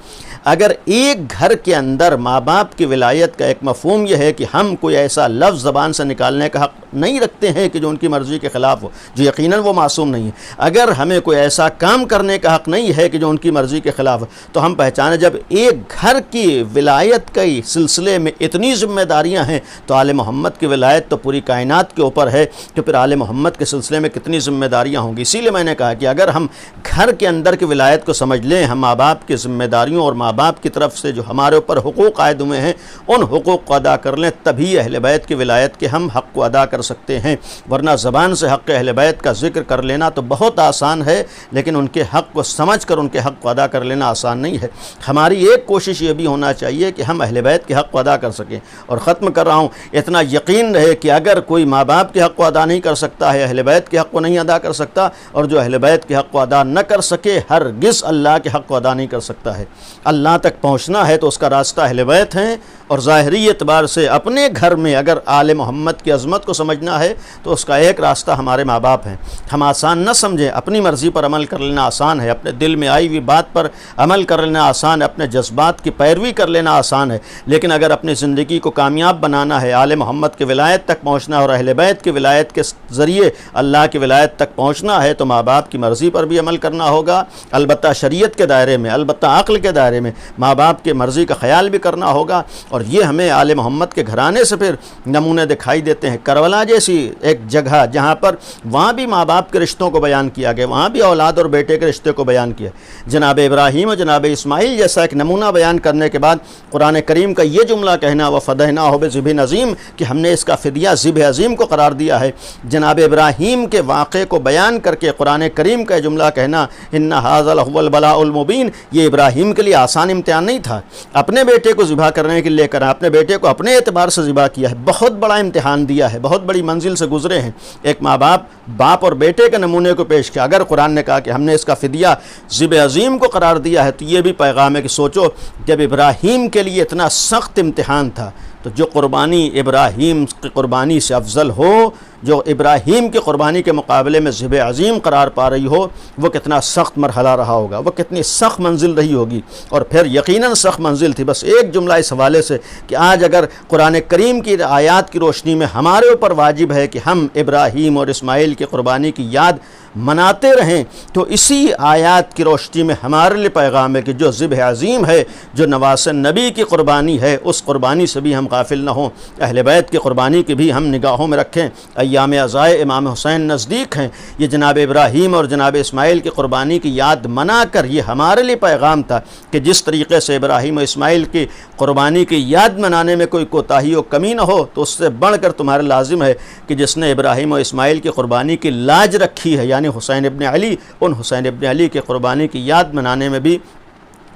اگر ایک گھر کے اندر ماں باپ کی ولایت کا ایک مفہوم یہ ہے کہ ہم کوئی ایسا لفظ زبان سے نکالنے کا حق نہیں رکھتے ہیں کہ جو ان کی مرضی کے خلاف ہو، جو یقیناً وہ معصوم نہیں ہے، اگر ہمیں کوئی ایسا کام کرنے کا حق نہیں ہے کہ جو ان کی مرضی کے خلاف ہو، تو ہم پہچانیں جب ایک گھر کی ولایت کے سلسلے میں اتنی ذمہ داریاں ہیں تو آل محمد کی ولایت تو پوری کائنات کے اوپر ہے، کہ پھر آل محمد کے سلسلے میں کتنی ذمہ داریاں ہوں گی. اسی لیے میں نے کہا کہ اگر ہم گھر کے اندر کی ولایت کو سمجھ لیں، ہم ماں باپ کی ذمہ داریوں اور ماں باپ کی طرف سے جو ہمارے اوپر حقوق عائد ہوئے ہیں ان حقوق کو ادا کر لیں، تبھی اہل بیت کی ولایت کے ہم حق کو ادا کر سکتے ہیں. ورنہ زبان سے حق اہل بیت کا ذکر کر لینا تو بہت آسان ہے، لیکن ان کے حق کو سمجھ کر ان کے حق کو ادا کر لینا آسان نہیں ہے. ہماری ایک کوشش یہ بھی ہونا چاہیے کہ ہم اہل بیت کے حق کو ادا کر سکیں. اور ختم کر رہا ہوں، اتنا یقین رہے کہ اگر کوئی ماں باپ کے حق کو ادا نہیں کر سکتا ہے، اہل بیت کے حق کو نہیں ادا کر سکتا، اور جو اہل بیت کے حق کو ادا نہ کر سکے ہرگز اللہ کے حق کو ادا نہیں کر سکتا ہے. اللہ تک پہنچنا ہے تو اس کا راستہ اہل بیت ہیں، اور ظاہری اعتبار سے اپنے گھر میں اگر آل محمد کی عظمت کو سمجھنا ہے تو اس کا ایک راستہ ہمارے ماں باپ ہیں. ہم آسان نہ سمجھیں، اپنی مرضی پر عمل کر لینا آسان ہے، اپنے دل میں آئی ہوئی بات پر عمل کر لینا آسان ہے، اپنے جذبات کی پیروی کر لینا آسان ہے، لیکن اگر اپنی زندگی کو کامیاب بنانا ہے، آل محمد کی ولایت تک پہنچنا ہے اور اہل بیت کی ولایت کے ذریعے اللہ کی ولایت تک پہنچنا ہے، تو ماں باپ کی مرضی پر بھی عمل کرنا ہوگا، البتہ شریعت کے دائرے میں، البتہ عقل کے دائرے میں ماں باپ کی مرضی کا خیال بھی کرنا ہوگا. اور یہ ہمیں آل محمد کے گھرانے سے پھر نمونے دکھائی دیتے ہیں. کربلا جیسی ایک جگہ جہاں پر وہاں بھی ماں باپ کے رشتوں کو بیان کیا گیا، وہاں بھی اولاد اور بیٹے کے رشتے کو بیان کیا. جناب ابراہیم اور جناب اسماعیل جیسا ایک نمونہ بیان کرنے کے بعد قرآن کریم کا یہ جملہ کہنا وَفَدَيْنَاهُ بِذِبْحٍ عَظِيمٍ کہ ہم نے اس کا فدیہ ذبح عظیم کو قرار دیا ہے. جناب ابراہیم ابراہیم کے واقعے کو بیان کر کے قرآن کریم کا جملہ کہنا ان ھذا لھو البلاء المبین، یہ ابراہیم کے لیے آسان امتحان نہیں تھا۔ اپنے بیٹے کو ذبح کرنے کے لیے کرا، اپنے بیٹے کو اپنے اعتبار سے ذبح کیا ہے، بہت بڑا امتحان دیا ہے، بہت بڑی منزل سے گزرے ہیں۔ ایک ماں باپ اور بیٹے کے نمونے کو پیش کیا۔ اگر قرآن نے کہا کہ ہم نے اس کا فدیہ ذبح عظیم کو قرار دیا ہے، تو یہ بھی پیغام ہے کہ سوچو جب ابراہیم کے لیے اتنا سخت امتحان تھا، تو جو قربانی ابراہیم کی قربانی سے افضل ہو، جو ابراہیم کی قربانی کے مقابلے میں ذبح عظیم قرار پا رہی ہو، وہ کتنا سخت مرحلہ رہا ہوگا، وہ کتنی سخت منزل رہی ہوگی، اور پھر یقیناً سخت منزل تھی۔ بس ایک جملہ اس حوالے سے کہ آج اگر قرآن کریم کی آیات کی روشنی میں ہمارے اوپر واجب ہے کہ ہم ابراہیم اور اسماعیل کی قربانی کی یاد مناتے رہیں، تو اسی آیات کی روشنی میں ہمارے لیے پیغام ہے کہ جو ذبح عظیم ہے، جو نواس نبی کی قربانی ہے، اس قربانی سے بھی ہم غافل نہ ہوں، اہل بیت کی قربانی کی بھی ہم نگاہوں میں رکھیں۔ ایام عزائے امام حسین نزدیک ہیں، یہ جناب ابراہیم اور جناب اسماعیل کی قربانی کی یاد منا کر یہ ہمارے لیے پیغام تھا کہ جس طریقے سے ابراہیم و اسماعیل کی قربانی کی یاد منانے میں کوئی کوتاہی و کمی نہ ہو، تو اس سے بڑھ کر تمہارے لازم ہے کہ جس نے ابراہیم و اسماعیل کی قربانی کی لاج رکھی ہے، یعنی حسین ابن علی، ان حسین ابن علی کی قربانی کی یاد منانے میں بھی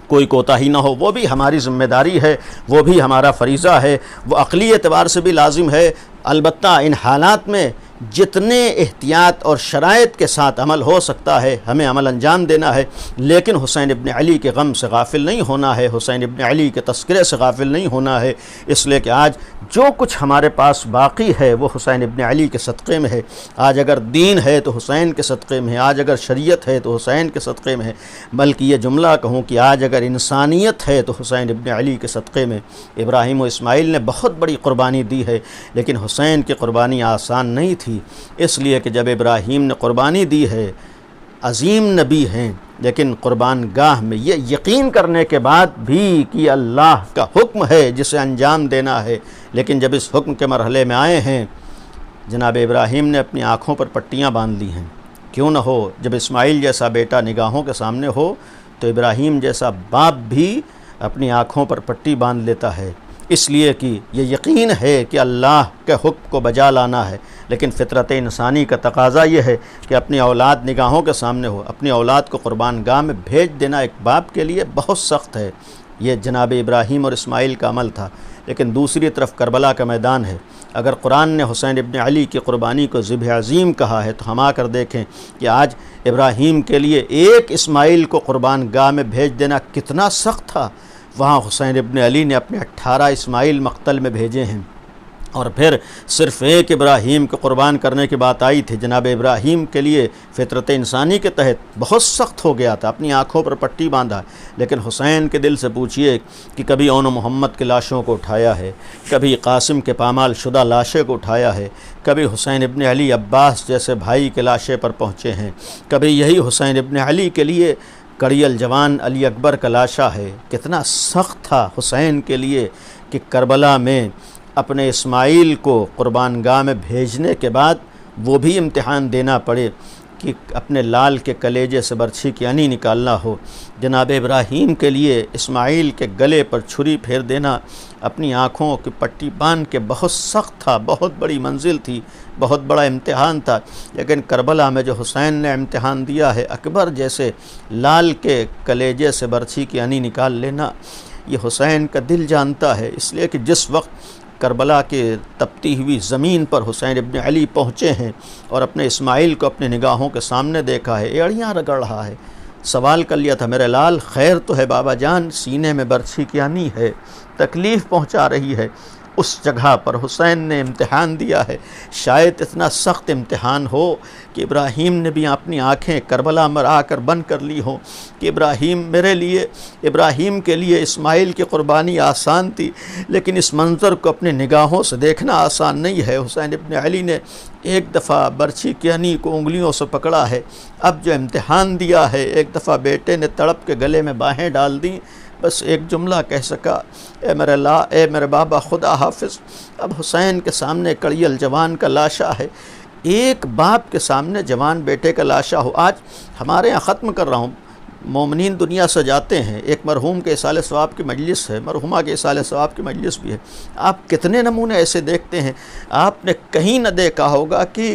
کوئی کوتاہی نہ ہو۔ وہ بھی ہماری ذمہ داری ہے، وہ بھی ہمارا فریضہ ہے، وہ عقلی اعتبار سے بھی لازم ہے۔ البتہ ان حالات میں جتنے احتیاط اور شرائط کے ساتھ عمل ہو سکتا ہے ہمیں عمل انجام دینا ہے، لیکن حسین ابن علی کے غم سے غافل نہیں ہونا ہے، حسین ابن علی کے تذکرے سے غافل نہیں ہونا ہے، اس لیے کہ آج جو کچھ ہمارے پاس باقی ہے وہ حسین ابن علی کے صدقے میں ہے۔ آج اگر دین ہے تو حسین کے صدقے میں ہے، آج اگر شریعت ہے تو حسین کے صدقے میں ہے، بلکہ یہ جملہ کہوں کہ آج اگر انسانیت ہے تو حسین ابن علی کے صدقے میں۔ ابراہیم و اسماعیل نے بہت بڑی قربانی دی ہے، لیکن حسین کی قربانی آسان نہیں تھی، اس لیے کہ جب ابراہیم نے قربانی دی ہے، عظیم نبی ہیں، لیکن قربان گاہ میں یہ یقین کرنے کے بعد بھی کہ اللہ کا حکم ہے جسے انجام دینا ہے، لیکن جب اس حکم کے مرحلے میں آئے ہیں، جناب ابراہیم نے اپنی آنکھوں پر پٹیاں باندھ لی ہیں۔ کیوں نہ ہو، جب اسماعیل جیسا بیٹا نگاہوں کے سامنے ہو تو ابراہیم جیسا باپ بھی اپنی آنکھوں پر پٹی باندھ لیتا ہے، اس لیے کہ یہ یقین ہے کہ اللہ کے حکم کو بجا لانا ہے، لیکن فطرت انسانی کا تقاضا یہ ہے کہ اپنی اولاد نگاہوں کے سامنے ہو۔ اپنی اولاد کو قربان گاہ میں بھیج دینا ایک باپ کے لیے بہت سخت ہے، یہ جناب ابراہیم اور اسماعیل کا عمل تھا۔ لیکن دوسری طرف کربلا کا میدان ہے۔ اگر قرآن نے حسین ابن علی کی قربانی کو ذبح عظیم کہا ہے تو ہم آ کر دیکھیں کہ آج ابراہیم کے لیے ایک اسماعیل کو قربان گاہ میں بھیج دینا کتنا سخت تھا، وہاں حسین ابن علی نے اپنے 18 اسماعیل مقتل میں بھیجے ہیں، اور پھر صرف ایک ابراہیم کو قربان کرنے کی بات آئی تھی۔ جناب ابراہیم کے لیے فطرت انسانی کے تحت بہت سخت ہو گیا تھا، اپنی آنکھوں پر پٹی باندھا، لیکن حسین کے دل سے پوچھئے کہ کبھی اون و محمد کی لاشوں کو اٹھایا ہے، کبھی قاسم کے پامال شدہ لاشیں کو اٹھایا ہے، کبھی حسین ابن علی عباس جیسے بھائی کے لاشے پر پہنچے ہیں، کبھی یہی حسین ابن علی کے لیے کڑی الجوان علی اکبر کا لاشا ہے۔ کتنا سخت تھا حسین کے لیے کہ کربلا میں اپنے اسماعیل کو قربان گاہ میں بھیجنے کے بعد وہ بھی امتحان دینا پڑے کہ اپنے لال کے کلیجے سے برچھی کی یعنی نکالنا ہو۔ جناب ابراہیم کے لیے اسماعیل کے گلے پر چھری پھیر دینا اپنی آنکھوں کی پٹی باندھ کے بہت سخت تھا، بہت بڑی منزل تھی، بہت بڑا امتحان تھا، لیکن کربلا میں جو حسین نے امتحان دیا ہے، اکبر جیسے لال کے کلیجے سے برچھی کی یعنی نکال لینا، یہ حسین کا دل جانتا ہے۔ اس لیے کہ جس وقت کربلا کے تپتی ہوئی زمین پر حسین ابن علی پہنچے ہیں اور اپنے اسماعیل کو اپنے نگاہوں کے سامنے دیکھا ہے، ایڑیاں رگڑ رہا ہے، سوال کر لیا تھا میرے لال خیر تو ہے بابا جان، سینے میں برچھی کیانی ہے، تکلیف پہنچا رہی ہے۔ اس جگہ پر حسین نے امتحان دیا ہے، شاید اتنا سخت امتحان ہو کہ ابراہیم نے بھی اپنی آنکھیں کربلا میں آ کر بند کر لی ہوں کہ ابراہیم کے لیے اسماعیل کی قربانی آسان تھی، لیکن اس منظر کو اپنے نگاہوں سے دیکھنا آسان نہیں ہے۔ حسین ابن علی نے ایک دفعہ برچھی کیانی کو انگلیوں سے پکڑا ہے، اب جو امتحان دیا ہے، ایک دفعہ بیٹے نے تڑپ کے گلے میں باہیں ڈال دیں، بس ایک جملہ کہہ سکا، اے میرے بابا خدا حافظ۔ اب حسین کے سامنے کڑی الجوان کا لاشا ہے، ایک باپ کے سامنے جوان بیٹے کا لاشا ہو۔ آج ہمارے یہاں ختم کر رہا ہوں، مومنین دنیا سے جاتے ہیں، ایک مرحوم کے اصالِ ثواب کی مجلس ہے، مرحومہ کے اصالِ ثواب کی مجلس بھی ہے، آپ کتنے نمونے ایسے دیکھتے ہیں۔ آپ نے کہیں نہ دیکھا ہوگا کہ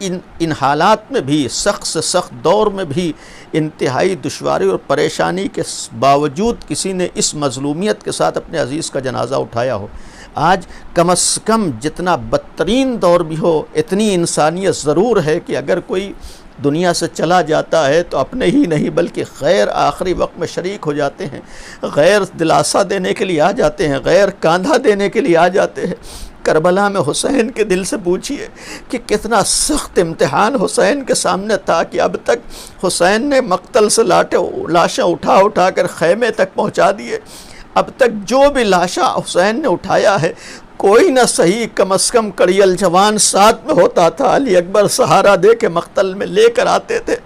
ان حالات میں بھی، سخت سے سخت دور میں بھی انتہائی دشواری اور پریشانی کے باوجود کسی نے اس مظلومیت کے ساتھ اپنے عزیز کا جنازہ اٹھایا ہو۔ آج کم از کم جتنا بدترین دور بھی ہو، اتنی انسانیت ضرور ہے کہ اگر کوئی دنیا سے چلا جاتا ہے تو اپنے ہی نہیں بلکہ غیر آخری وقت میں شریک ہو جاتے ہیں، غیر دلاسا دینے کے لیے آ جاتے ہیں، غیر کاندھا دینے کے لیے آ جاتے ہیں۔ کربلا میں حسین کے دل سے پوچھئے کہ کتنا سخت امتحان حسین کے سامنے تھا کہ اب تک حسین نے مقتل سے لاشیں اٹھا کر خیمے تک پہنچا دیے، اب تک جو بھی لاشا حسین نے اٹھایا ہے کوئی نہ صحیح کم از کم کڑیل جوان ساتھ میں ہوتا تھا، علی اکبر سہارا دے کے مقتل میں لے کر آتے تھے۔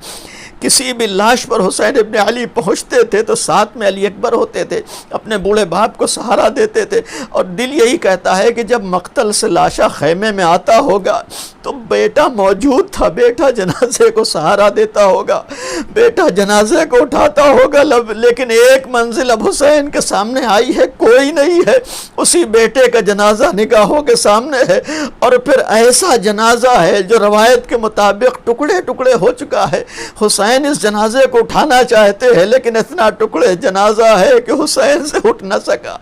کسی بھی لاش پر حسین ابن علی پہنچتے تھے تو ساتھ میں علی اکبر ہوتے تھے، اپنے بوڑھے باپ کو سہارا دیتے تھے، اور دل یہی کہتا ہے کہ جب مقتل سے لاشا خیمے میں آتا ہوگا تو بیٹا موجود تھا، بیٹا جنازے کو سہارا دیتا ہوگا، بیٹا جنازے کو اٹھاتا ہوگا، لیکن ایک منزل اب حسین کے سامنے آئی ہے، کوئی نہیں ہے، اسی بیٹے کا جنازہ نگاہوں کے سامنے ہے، اور پھر ایسا جنازہ ہے جو روایت کے مطابق ٹکڑے ٹکڑے ہو چکا ہے۔ حسین اس جنازے کو اٹھانا چاہتے ہیں لیکن اتنا ٹکڑے جنازہ ہے کہ حسین سے اٹھ نہ سکا۔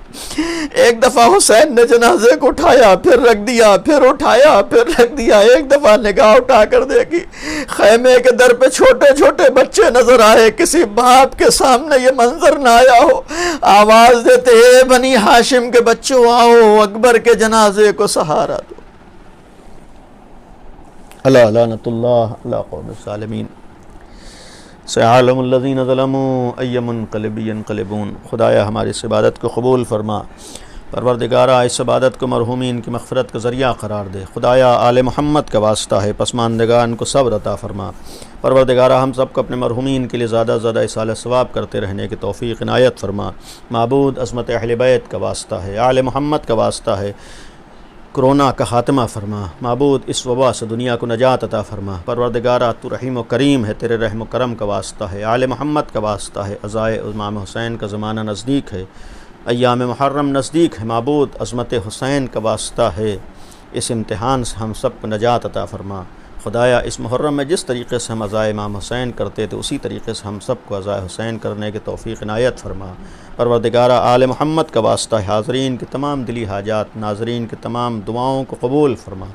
ایک دفعہ حسین نے جنازے کو اٹھایا، پھر رکھ دیا، پھر اٹھایا، پھر رکھ دیا، ایک دفعہ نگاہ اٹھا کر دیکھی، خیمے کے در پہ چھوٹے چھوٹے بچے نظر آئے، کسی باپ کے سامنے یہ منظر نہ آیا ہو، آواز دیتے اے بنی ہاشم کے بچوں آؤ اکبر کے جنازے کو سہارا دو۔ اللہ لعنت اللہ علی قوم الظالمین۔ سيعلم الذين ظلموا أي منقلب ينقلبون۔ خدایا ہماری اس عبادت کو قبول فرما، پروردگارہ اس عبادت کو مرحومین کی مغفرت کا ذریعہ قرار دے۔ خدایا آل محمد کا واسطہ ہے، پسماندگان کو صبر عطا فرما۔ پروردگارہ ہم سب کو اپنے مرحومین کے لیے زیادہ سے زیادہ اصالہ ثواب کرتے رہنے کی توفیق عنایت فرما۔ معبود عظمت اہل بیت کا واسطہ ہے، آل محمد کا واسطہ ہے، کرونا کا خاتمہ فرما۔ معبود اس وبا سے دنیا کو نجات عطا فرما۔ پروردگارہ تو رحیم و کریم ہے، تیرے رحم و کرم کا واسطہ ہے، آل محمد کا واسطہ ہے۔ عزائے امام حسین کا زمانہ نزدیک ہے، ایام محرم نزدیک ہے، معبود عظمت حسین کا واسطہ ہے، اس امتحان سے ہم سب کو نجات عطا فرما۔ خدایا اس محرم میں جس طریقے سے ہم عزائے امام حسین کرتے تھے اسی طریقے سے ہم سب کو عزائے حسین کرنے کی توفیق عنایت فرما۔ پروردگارہ آل محمد کا واسطہ ہے، حاضرین کی تمام دلی حاجات، ناظرین کی تمام دعاؤں کو قبول فرما۔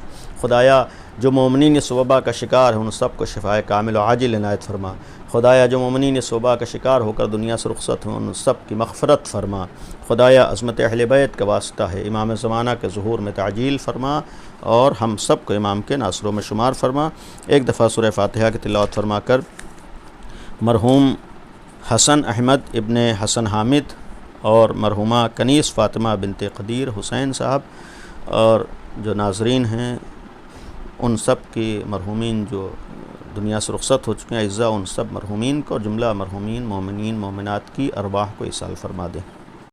خدایا جو مومنین اس وبا کا شکار ہیں ان سب کو شفائے کامل و عاجل عنایت فرما۔ خدایا جو مومنین اس وبا کا شکار ہو کر دنیا سے رخصت ہیں ان سب کی مغفرت فرما۔ خدایا عظمت اہل بیت کا واسطہ ہے، امام زمانہ کے ظہور میں تعجیل فرما اور ہم سب کو امام کے ناصروں میں شمار فرما۔ ایک دفعہ سورہ فاتحہ کی تلاوت فرما کر مرحوم حسن احمد ابن حسن حامد اور مرحومہ کنیس فاطمہ بنت قدیر حسین صاحب اور جو ناظرین ہیں ان سب کی مرحومین جو دنیا سے رخصت ہو چکے ہیں اعزاء، ان سب مرحومین کو، جملہ مرحومین مومنین مومنات کی ارواح کو ایصال فرما دیں۔